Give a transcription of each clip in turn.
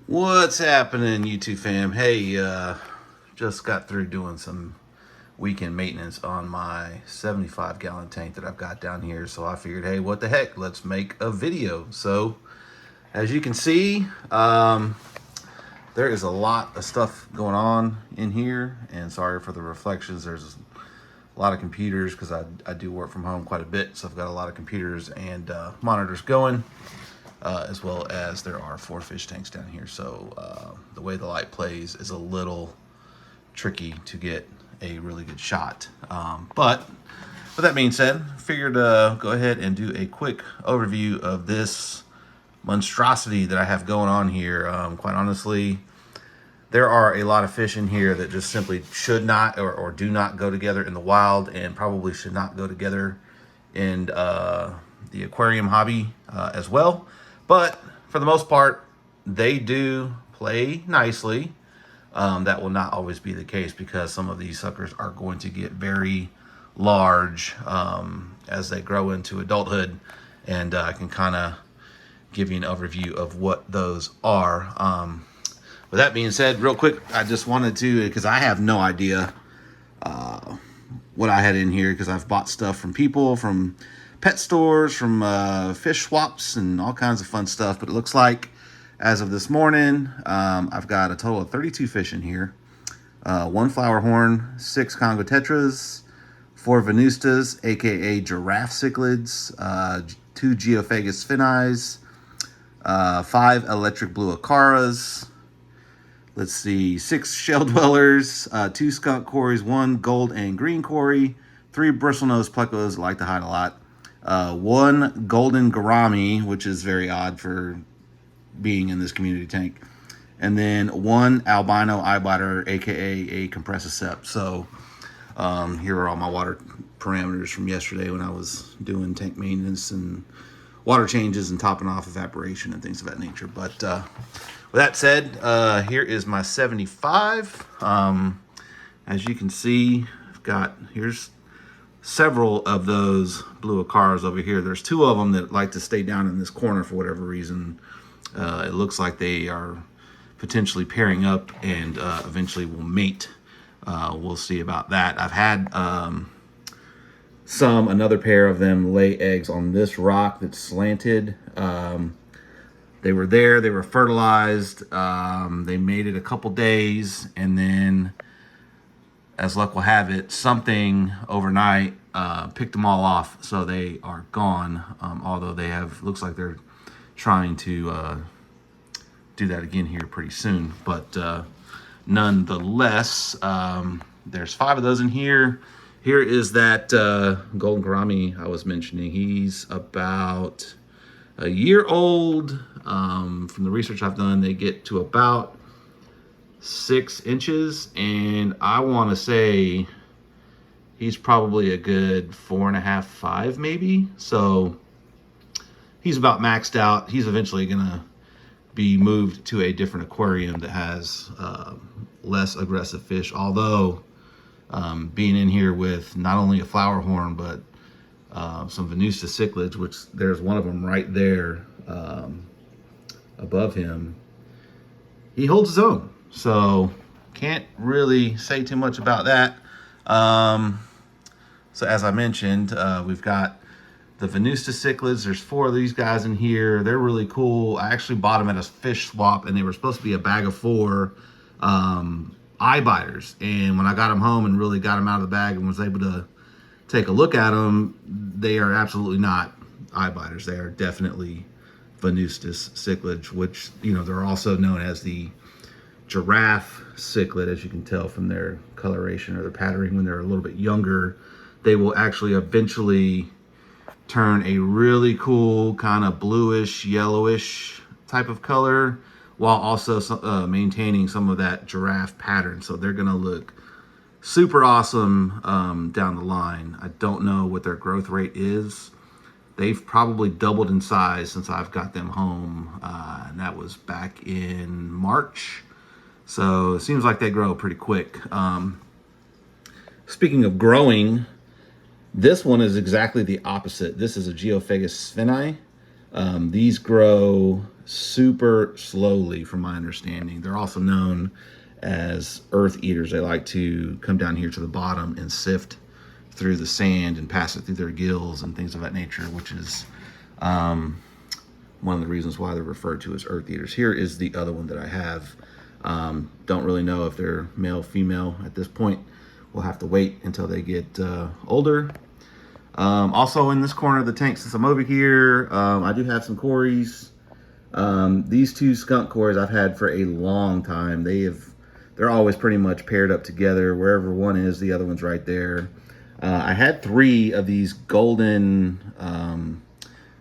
What's happening, YouTube fam? Hey, just got through doing some weekend maintenance on my 75-gallon tank that I've got down here. So I figured, hey, what the heck? Let's make a video. So as you can see, there is a lot of stuff going on in here. And sorry for the reflections. There's a lot of computers because I do work from home quite a bit. So I've got a lot of computers and monitors going. As well as there are 4 fish tanks down here. So the way the light plays is a little tricky to get a really good shot. But with that being said, figured go ahead and do a quick overview of this monstrosity that I have going on here. Quite honestly, there are a lot of fish in here that just simply should not or do not go together in the wild, and probably should not go together in the aquarium hobby as well. But for the most part, they do play nicely. That will not always be the case because some of these suckers are going to get very large as they grow into adulthood, and I can kind of give you an overview of what those are. With that being said, real quick, I just wanted to, because I have no idea what I had in here, because I've bought stuff from people, from pet stores, from fish swaps, and all kinds of fun stuff. But it looks like, as of this morning, I've got a total of 32 fish in here. 1 Flowerhorn, 6 Congo tetras, 4 Venustus, aka giraffe cichlids, 2 Geophagus finnis, 5 electric blue acaras. Let's see, 6 shell dwellers, 2 skunk cories, 1 gold and green cory, 3 bristlenose plecos, like to hide a lot, 1 golden gourami, which is very odd for being in this community tank, and then 1 albino eyebiter, aka a compressicept. So here are all my water parameters from yesterday when I was doing tank maintenance and water changes and topping off evaporation and things of that nature. But with that said, here is my 75. As you can see, I've got, here's several of those blue acaras over here. There's 2 of them that like to stay down in this corner for whatever reason. It looks like they are potentially pairing up and eventually will mate. We'll see about that. I've had another pair of them lay eggs on this rock that's slanted. They were there, they were fertilized, they made it a couple days, and then, as luck will have it, something overnight picked them all off, so they are gone. Although they have, looks like they're trying to do that again here pretty soon. But nonetheless, there's 5 of those in here. Here is that golden gourami I was mentioning. He's about a year old. From the research I've done, they get to about 6 inches, and I want to say he's probably a good 4.5, 5 maybe. So he's about maxed out. He's eventually gonna be moved to a different aquarium that has less aggressive fish. Although being in here with not only a Flowerhorn but some Venustus cichlids, which there's one of them right there above him, he holds his own. So can't really say too much about that. So as I mentioned, we've got the Venustus cichlids. There's 4 of these guys in here. They're really cool. I actually bought them at a fish swap, and they were supposed to be a bag of 4 eye biters. And when I got them home and really got them out of the bag and was able to take a look at them, they are absolutely not eye biters. They are definitely Venustus cichlids, which, you know, they're also known as the giraffe cichlid, as you can tell from their coloration or their patterning. When they're a little bit younger, they will actually eventually turn a really cool kind of bluish, yellowish type of color, while also maintaining some of that giraffe pattern. So they're gonna look super awesome down the line. I don't know what their growth rate is. They've probably doubled in size since I've got them home, and that was back in March. So it seems like they grow pretty quick. Speaking of growing, this one is exactly the opposite. This is a Geophagus finni. These grow super slowly from my understanding. They're also known as earth eaters. They like to come down here to the bottom and sift through the sand and pass it through their gills and things of that nature, which is one of the reasons why they're referred to as earth eaters. Here is the other one that I have. Don't really know if they're male, female at this point. We'll have to wait until they get older. Also in this corner of the tank, since I'm over here, I do have some cories. These two skunk cories I've had for a long time. They're always pretty much paired up together. Wherever one is, the other one's right there. I had 3 of these golden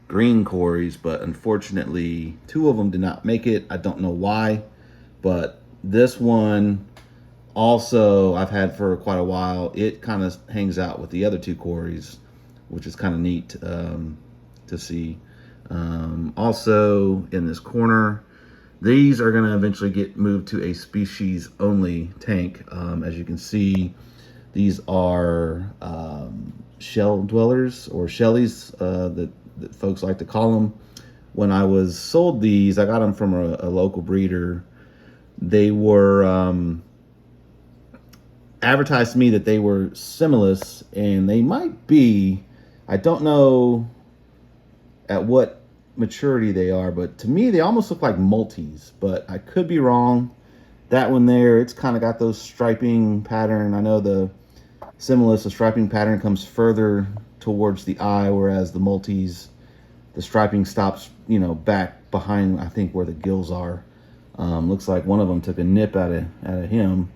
green cories, but unfortunately 2 of them did not make it. I don't know why, but this one also I've had for quite a while. It kind of hangs out with the other 2 cories, which is kind of neat to see. Also in this corner, these are going to eventually get moved to a species only tank. As you can see, these are shell dwellers, or Shellys, that folks like to call them. When I was sold these, I got them from a local breeder. They were advertised to me that they were similus, and they might be. I don't know at what maturity they are, but to me they almost look like multis, but I could be wrong. That one there, it's kind of got those striping pattern. I know the similus, the striping pattern comes further towards the eye, whereas the multis, the striping stops, you know, back behind, I think, where the gills are. Looks like one of them took a nip out of him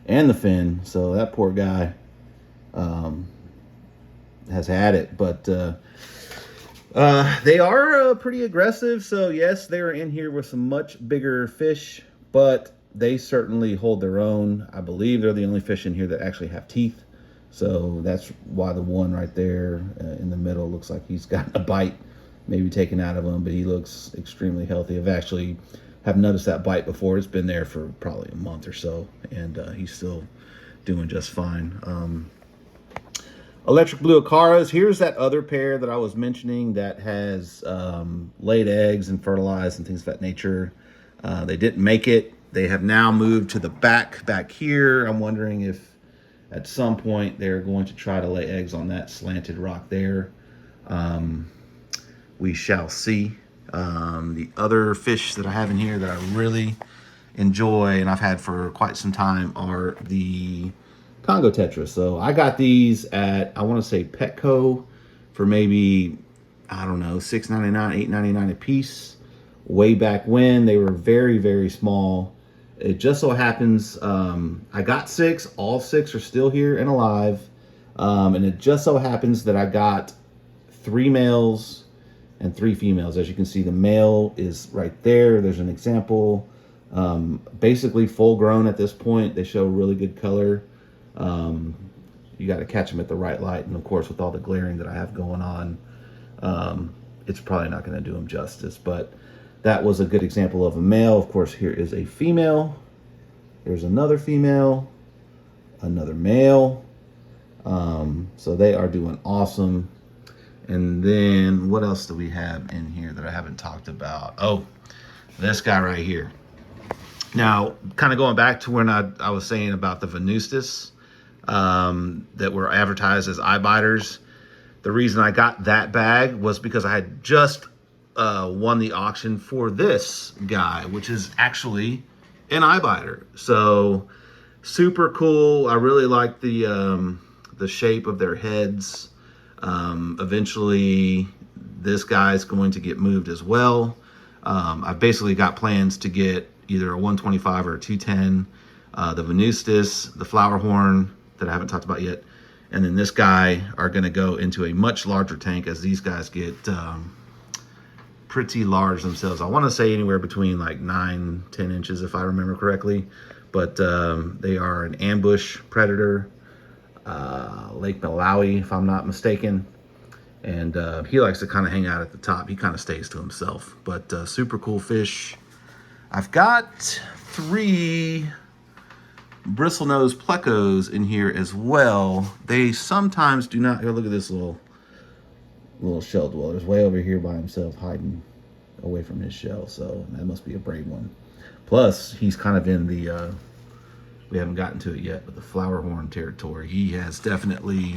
and the fin, so that poor guy has had it. But they are pretty aggressive, so yes, they're in here with some much bigger fish, but they certainly hold their own. I believe they're the only fish in here that actually have teeth, so that's why the one right there in the middle looks like he's got a bite maybe taken out of him, but he looks extremely healthy. I've actually have noticed that bite before. It's been there for probably a month or so, and he's still doing just fine. Electric blue acaras. Here's that other pair that I was mentioning that has laid eggs and fertilized and things of that nature. They didn't make it. They have now moved to the back here. I'm wondering if at some point they're going to try to lay eggs on that slanted rock there. We shall see. The other fish that I have in here that I really enjoy and I've had for quite some time are the Congo Tetra. So I got these at, I want to say Petco for maybe, I don't know, $6.99, $8.99 a piece. Way back when they were very, very small. It just so happens I got 6. All 6 are still here and alive. And it just so happens that I got 3 males and 3 females. As you can see, the male is right there. There's an example. Basically full grown at this point. They show really good color. You got to catch them at the right light, and of course with all the glaring that I have going on, it's probably not going to do them justice, but that was a good example of a male. Of course, here is a female. There's another female, another male. So they are doing awesome. And then what else do we have in here that I haven't talked about? Oh, this guy right here. Now, kind of going back to when I was saying about the Venustus that were advertised as eye biters. The reason I got that bag was because I had just won the auction for this guy, which is actually an eye biter. So super cool. I really like the shape of their heads. Eventually this guy's going to get moved as well. I've basically got plans to get either a 125 or a 210, the Venustus, the Flowerhorn that I haven't talked about yet, and then this guy are going to go into a much larger tank as these guys get pretty large themselves. I want to say anywhere between like 9-10 inches if I remember correctly, but they are an ambush predator, Lake Malawi if I'm not mistaken, and he likes to kind of hang out at the top. He kind of stays to himself, but super cool fish. I've got 3 bristlenose plecos in here as well. They sometimes do not. Here, look at this little shell dweller's way over here by himself hiding away from his shell. So that must be a brave one. Plus, he's kind of in the, we haven't gotten to it yet, but the Flowerhorn territory. He has definitely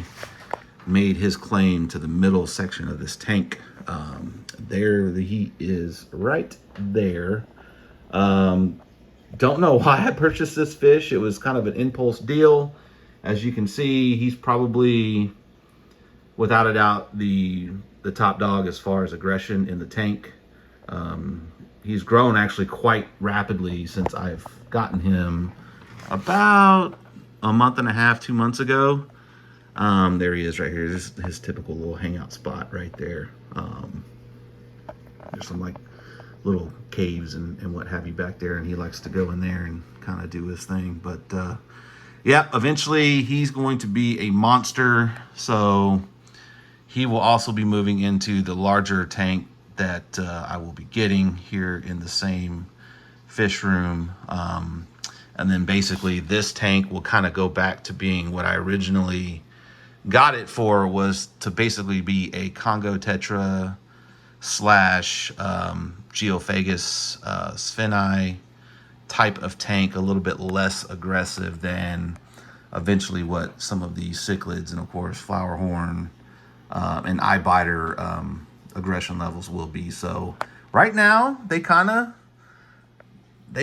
made his claim to the middle section of this tank. There, the heat is right there. Don't know why I purchased this fish. It was kind of an impulse deal. As you can see, he's probably, without a doubt, the top dog as far as aggression in the tank. He's grown actually quite rapidly since I've gotten him about a month and a half, 2 months ago. There he is right here. This is his typical little hangout spot right there. There's some like little caves and what have you back there, and he likes to go in there and kind of do his thing. But yeah, eventually he's going to be a monster. So he will also be moving into the larger tank that I will be getting here in the same fish room. And then basically this tank will kind of go back to being what I originally got it for, was to basically be a Congo tetra slash Geophagus spheni type of tank, a little bit less aggressive than eventually what some of these cichlids and of course Flowerhorn and eye biter aggression levels will be. So right now they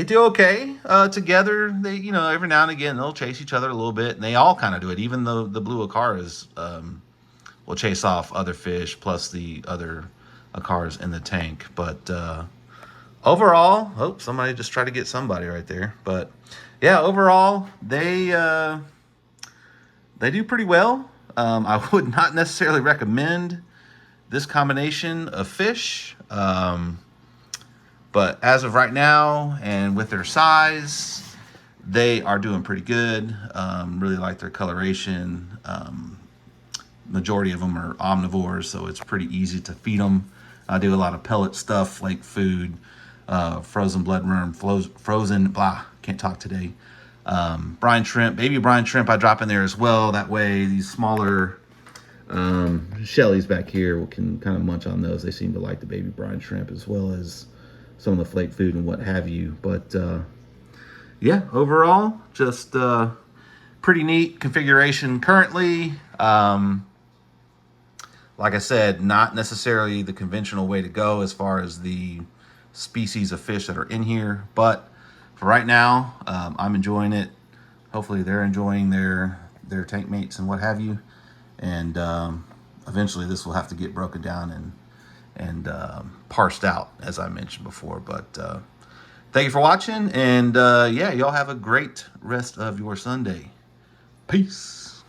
do okay together. They, you know, every now and again they'll chase each other a little bit, and they all kind of do it. Even though the blue acaras will chase off other fish plus the other acaras in the tank. But overall, oh, somebody just tried to get somebody right there. But yeah, overall they do pretty well. I would not necessarily recommend this combination of fish. But as of right now, and with their size, they are doing pretty good. Really like their coloration. Majority of them are omnivores, so it's pretty easy to feed them. I do a lot of pellet stuff, like food, frozen bloodworm, frozen, can't talk today. Brine shrimp, baby brine shrimp I drop in there as well. That way these smaller Shelly's back here can kind of munch on those. They seem to like the baby brine shrimp as well as some of the flake food and what have you. But yeah, overall, just pretty neat configuration currently. Like I said, not necessarily the conventional way to go as far as the species of fish that are in here, but for right now, I'm enjoying it. Hopefully they're enjoying their tank mates and what have you. And eventually this will have to get broken down and parsed out, as I mentioned before. But thank you for watching, and yeah, y'all have a great rest of your Sunday. Peace.